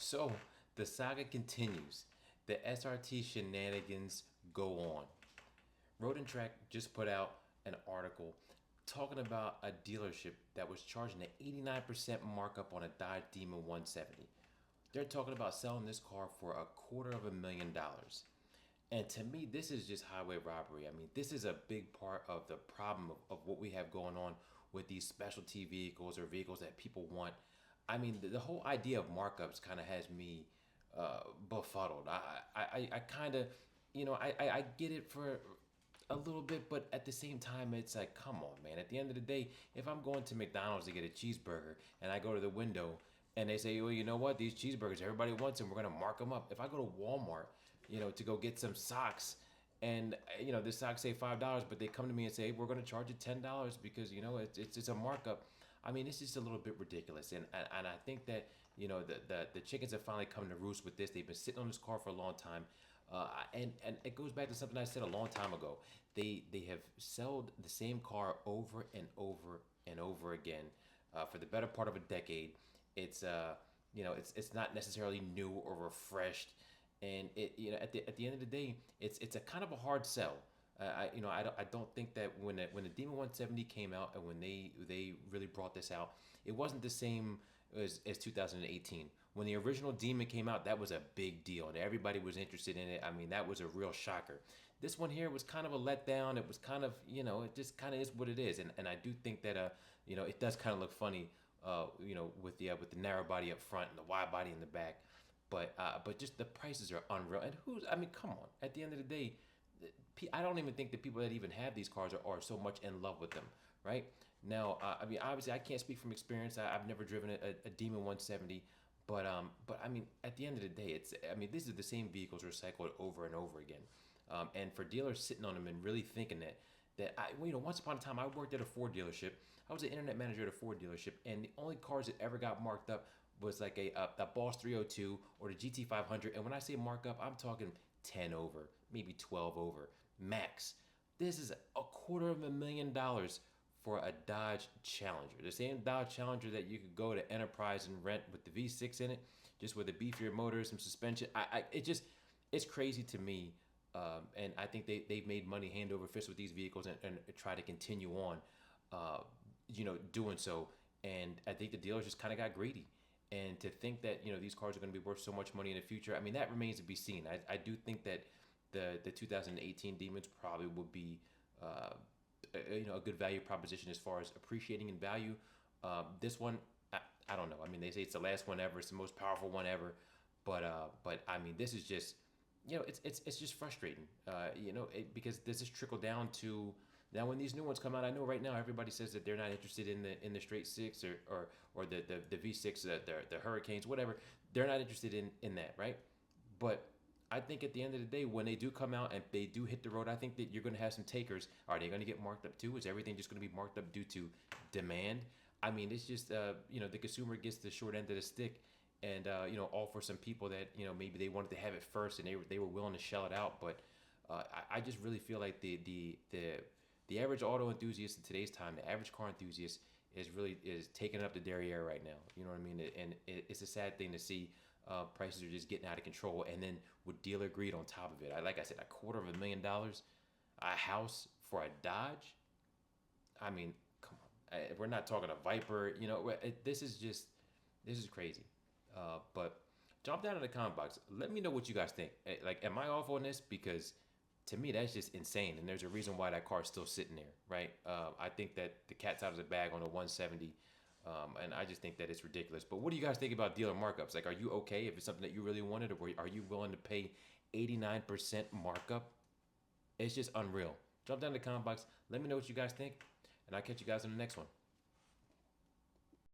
So the saga continues. The SRT shenanigans go on. Road and Track just put out an article talking about a dealership that was charging an 89% markup on a Dodge Demon 170. They're talking about selling this car for $250,000. And to me, this is just highway robbery. I mean, this is a big part of the problem of what we have going on with these specialty vehicles or vehicles that people want. I mean, the whole idea of markups kind of has me befuddled. I kind of, I get it for a little bit, but at the same time, it's like, come on, man. At the end of the day, if I'm going to McDonald's to get a cheeseburger and I go to the window and they say, well, you know what, these cheeseburgers, everybody wants them, we're going to mark them up. If I go to Walmart, to go get some socks and, the socks say $5, but they come to me and say, hey, we're going to charge you $10 because, it's a markup. I mean, it's just a little bit ridiculous. And I think that, the chickens have finally come to roost with this. They've been sitting on this car for a long time. And it goes back to something I said a long time ago. They have sold the same car over and over and over again for the better part of a decade. It's it's not necessarily new or refreshed, and at the end of the day, it's a kind of a hard sell. I don't think that when the Demon 170 came out and when they really brought this out, it wasn't the same as 2018. When the original Demon came out, that was a big deal and everybody was interested in it. I mean, that was a real shocker. This one here was kind of a letdown. It was kind of, it just kind of is what it is. And I do think that, it does kind of look funny, with the narrow body up front and the wide body in the back. But just the prices are unreal. And I mean, come on. At the end of the day, I don't even think the people that even have these cars are so much in love with them, right? Now, I mean, obviously, I can't speak from experience. I've never driven a Demon 170, but I mean, at the end of the day, these are the same vehicles recycled over and over again, and for dealers sitting on them and really thinking that once upon a time I worked at a Ford dealership. I was an internet manager at a Ford dealership, and the only cars that ever got marked up was like a Boss 302 or the GT 500. And when I say markup, I'm talking 10 over, maybe 12 over, max. This is $250,000 for a Dodge Challenger. The same Dodge Challenger that you could go to Enterprise and rent with the V6 in it, just with a beefier motor, some suspension. It's crazy to me. And I think they've made money hand over fist with these vehicles and try to continue on, doing so. And I think the dealers just kind of got greedy. And to think that, these cars are going to be worth so much money in the future, I mean, that remains to be seen. I do think that the 2018 Demons probably would be, a good value proposition as far as appreciating in value. This one, I don't know. I mean, they say it's the last one ever. It's the most powerful one ever. But I mean, this is just, it's just frustrating, because this is trickled down to now when these new ones come out. I know right now everybody says that they're not interested in the straight six or the V6, the Hurricanes, whatever. They're not interested in that, right? But I think at the end of the day, when they do come out and they do hit the road, I think that you're going to have some takers. Are they going to get marked up too? Is everything just going to be marked up due to demand? I mean, it's just the consumer gets the short end of the stick, and all for some people that maybe they wanted to have it first and they were willing to shell it out. But I just really feel like the average auto enthusiast in today's time, the average car enthusiast is taking up the derriere right now. You know what I mean? And it's a sad thing to see. Prices are just getting out of control, and then with dealer greed on top of it. Like I said, $250,000, a house for a Dodge. I mean, come on. We're not talking a Viper. This is crazy. But jump down in the comment box. Let me know what you guys think. Like, am I off on this? Because to me, that's just insane. And there's a reason why that car is still sitting there, right? I think that the cat's out of the bag on a 170. And I just think that it's ridiculous. But what do you guys think about dealer markups? Like, are you okay if it's something that you really wanted, or are you willing to pay 89% markup? It's just unreal. Jump down in the comment box. Let me know what you guys think, and I'll catch you guys in the next one.